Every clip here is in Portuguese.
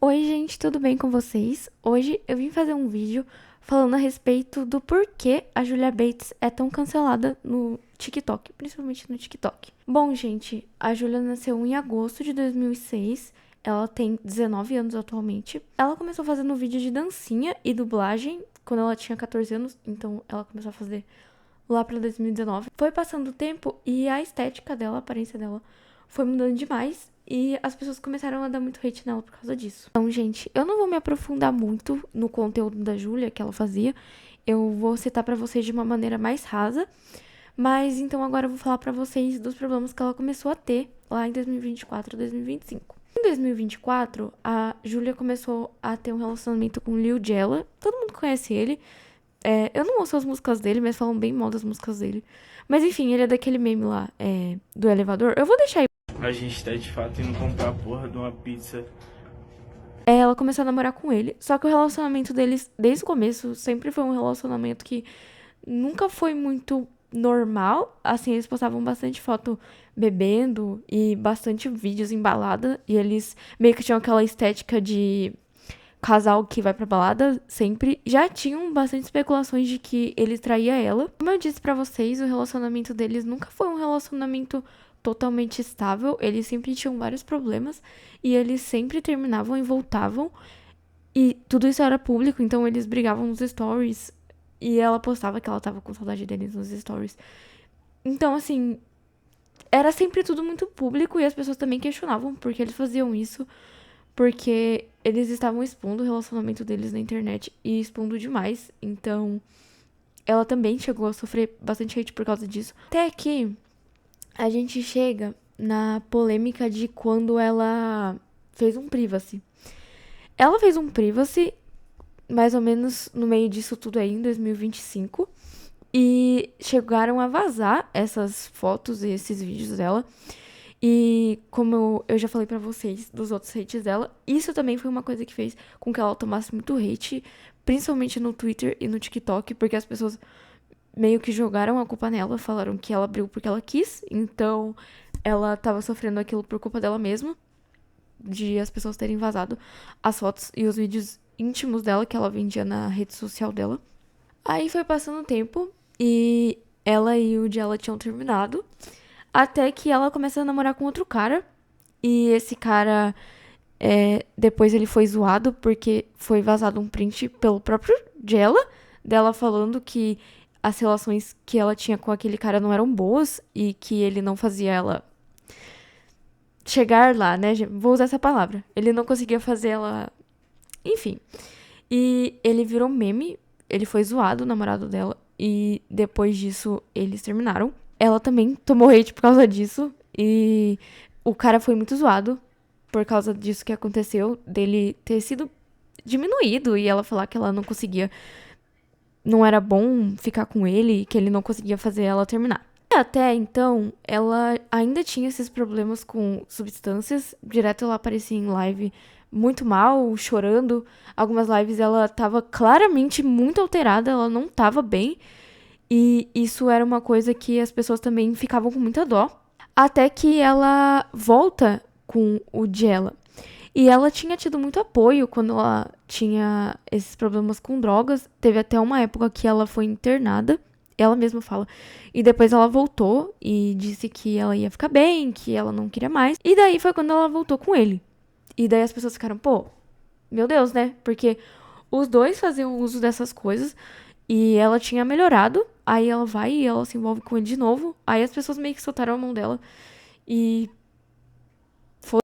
Oi, gente, tudo bem com vocês? Hoje eu vim fazer um vídeo falando a respeito do porquê a Julia Bates é tão cancelada no TikTok, principalmente no TikTok. Bom, gente, a Julia nasceu em agosto de 2006. Ela tem 19 anos atualmente. Ela começou fazendo vídeo de dancinha e dublagem quando ela tinha 14 anos, então ela começou a fazer lá pra 2019. Foi passando o tempo e a estética dela, a aparência dela, foi mudando demais e as pessoas começaram a dar muito hate nela por causa disso. Então, gente, eu não vou me aprofundar muito no conteúdo da Julia que ela fazia. Eu vou citar pra vocês de uma maneira mais rasa. Mas então agora eu vou falar pra vocês dos problemas que ela começou a ter lá em 2024 e 2025. Em 2024, a Julia começou a ter um relacionamento com o Lil Jella. Todo mundo conhece ele. Eu não ouço as músicas dele, mas falam bem mal das músicas dele. Mas enfim, ele é daquele meme lá, do elevador. Eu vou deixar aí. A gente tá de fato indo comprar a porra de uma pizza. Ela começou a namorar com ele. Só que o relacionamento deles, desde o começo, sempre foi um relacionamento que nunca foi muito normal. Assim, eles postavam bastante foto bebendo e bastante vídeos em balada. E eles meio que tinham aquela estética de casal que vai pra balada sempre. Já tinham bastante especulações de que ele traía ela. Como eu disse pra vocês, o relacionamento deles nunca foi um relacionamento totalmente estável. Eles sempre tinham vários problemas e eles sempre terminavam e voltavam. E tudo isso era público, então eles brigavam nos stories. E ela postava que ela tava com saudade deles nos stories. Então, assim, era sempre tudo muito público e as pessoas também questionavam por que eles faziam isso. Porque eles estavam expondo o relacionamento deles na internet e expondo demais. Então, ela também chegou a sofrer bastante hate por causa disso. Até que a gente chega na polêmica de quando ela fez um privacy. Ela fez um privacy mais ou menos no meio disso tudo aí, em 2025. E chegaram a vazar essas fotos e esses vídeos dela. E como eu já falei pra vocês dos outros hates dela, isso também foi uma coisa que fez com que ela tomasse muito hate, principalmente no Twitter e no TikTok, porque as pessoas meio que jogaram a culpa nela, falaram que ela abriu porque ela quis, então ela tava sofrendo aquilo por culpa dela mesma, de as pessoas terem vazado as fotos e os vídeos íntimos dela que ela vendia na rede social dela. Aí foi passando o tempo e ela e o Jella tinham terminado. Até que ela começa a namorar com outro cara. E esse cara, depois ele foi zoado porque foi vazado um print pelo próprio Jella, dela falando que as relações que ela tinha com aquele cara não eram boas e que ele não fazia ela chegar lá, né? Vou usar essa palavra. Ele não conseguia fazer ela. Enfim. E ele virou meme. Ele foi zoado, o namorado dela. E depois disso, eles terminaram. Ela também tomou hate por causa disso. E o cara foi muito zoado por causa disso que aconteceu. Dele ter sido diminuído. E ela falar que ela não conseguia. Não era bom ficar com ele. Que ele não conseguia fazer ela terminar. E até então, ela ainda tinha esses problemas com substâncias. Direto ela aparecia em live muito mal, chorando. Algumas lives ela tava claramente muito alterada. Ela não tava bem. E isso era uma coisa que as pessoas também ficavam com muita dó. Até que ela volta com o Jella. E ela tinha tido muito apoio quando ela tinha esses problemas com drogas. Teve até uma época que ela foi internada. Ela mesma fala. E depois ela voltou e disse que ela ia ficar bem, que ela não queria mais. E daí foi quando ela voltou com ele. E daí as pessoas ficaram, pô, meu Deus, né? Porque os dois faziam uso dessas coisas. E ela tinha melhorado. Aí ela vai e ela se envolve com ele de novo. Aí as pessoas meio que soltaram a mão dela. E foi.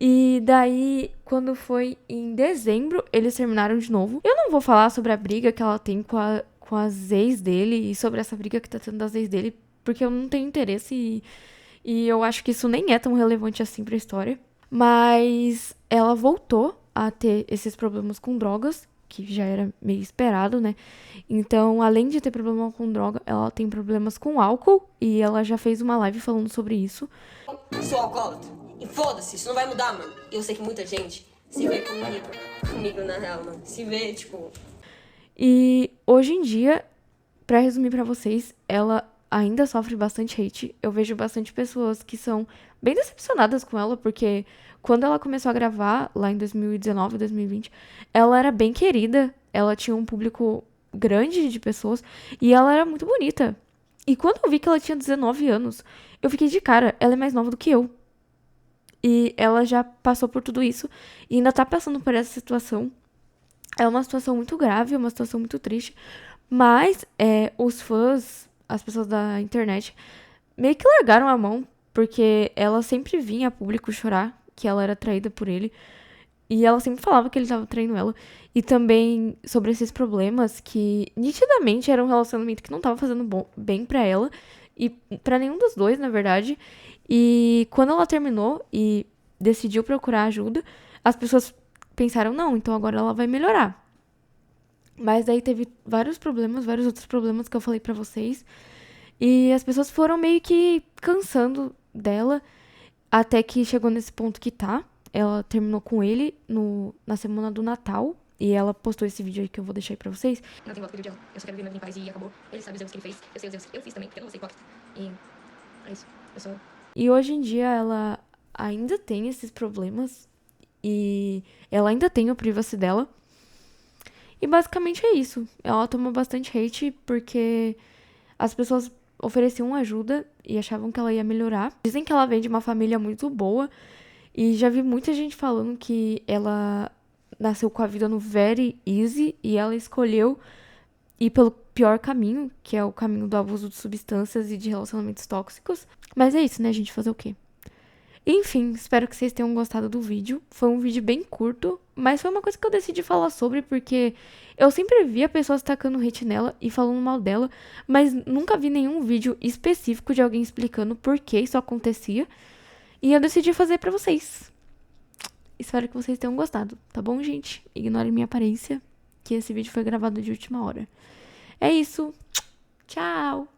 E daí, quando foi em dezembro, eles terminaram de novo. Eu não vou falar sobre a briga que ela tem com as ex dele. E sobre essa briga que tá tendo das ex dele. Porque eu não tenho interesse. E eu acho que isso nem é tão relevante assim pra história. Mas ela voltou a ter esses problemas com drogas, que já era meio esperado, né? Então, além de ter problema com droga, ela tem problemas com álcool e ela já fez uma live falando sobre isso. Sou alcoólatra. E foda-se, isso não vai mudar, mano. E eu sei que muita gente se vê comigo na real, mano. Se vê, tipo... E hoje em dia, pra resumir pra vocês, ela ainda sofre bastante hate. Eu vejo bastante pessoas que são bem decepcionadas com ela, porque quando ela começou a gravar, lá em 2019, 2020, ela era bem querida, ela tinha um público grande de pessoas, e ela era muito bonita. E quando eu vi que ela tinha 19 anos, eu fiquei de cara, ela é mais nova do que eu. E ela já passou por tudo isso, e ainda tá passando por essa situação. É uma situação muito grave, é uma situação muito triste, mas os fãs, as pessoas da internet, meio que largaram a mão, porque ela sempre vinha a público chorar que ela era traída por ele. E ela sempre falava que ele tava traindo ela. E também sobre esses problemas que nitidamente era um relacionamento que não tava fazendo bem pra ela. E pra nenhum dos dois, na verdade. E quando ela terminou e decidiu procurar ajuda, as pessoas pensaram, não, então agora ela vai melhorar. Mas daí teve vários outros problemas que eu falei pra vocês. E as pessoas foram meio que cansando dela, até que chegou nesse ponto que tá. Ela terminou com ele na semana do Natal. E ela postou esse vídeo aí que eu vou deixar aí pra vocês. Não tem volta pro vídeo dela. Eu só quero viver minha vida em paz e acabou. Ele sabe os erros que ele fez. Eu sei os erros que eu fiz também, porque eu não vou ser hipócrita. E é isso. Eu sou... E hoje em dia ela ainda tem esses problemas. E ela ainda tem o privacy dela. E basicamente é isso. Ela toma bastante hate porque as pessoas ofereciam ajuda e achavam que ela ia melhorar. Dizem que ela vem de uma família muito boa. E já vi muita gente falando que ela nasceu com a vida no very easy e ela escolheu ir pelo pior caminho, que é o caminho do abuso de substâncias e de relacionamentos tóxicos. Mas é isso, né, gente? Fazer o quê? Enfim, espero que vocês tenham gostado do vídeo. Foi um vídeo bem curto, mas foi uma coisa que eu decidi falar sobre porque eu sempre via pessoas tacando hate nela e falando mal dela, mas nunca vi nenhum vídeo específico de alguém explicando por que isso acontecia. E eu decidi fazer pra vocês. Espero que vocês tenham gostado, tá bom, gente? Ignorem minha aparência, que esse vídeo foi gravado de última hora. É isso. Tchau!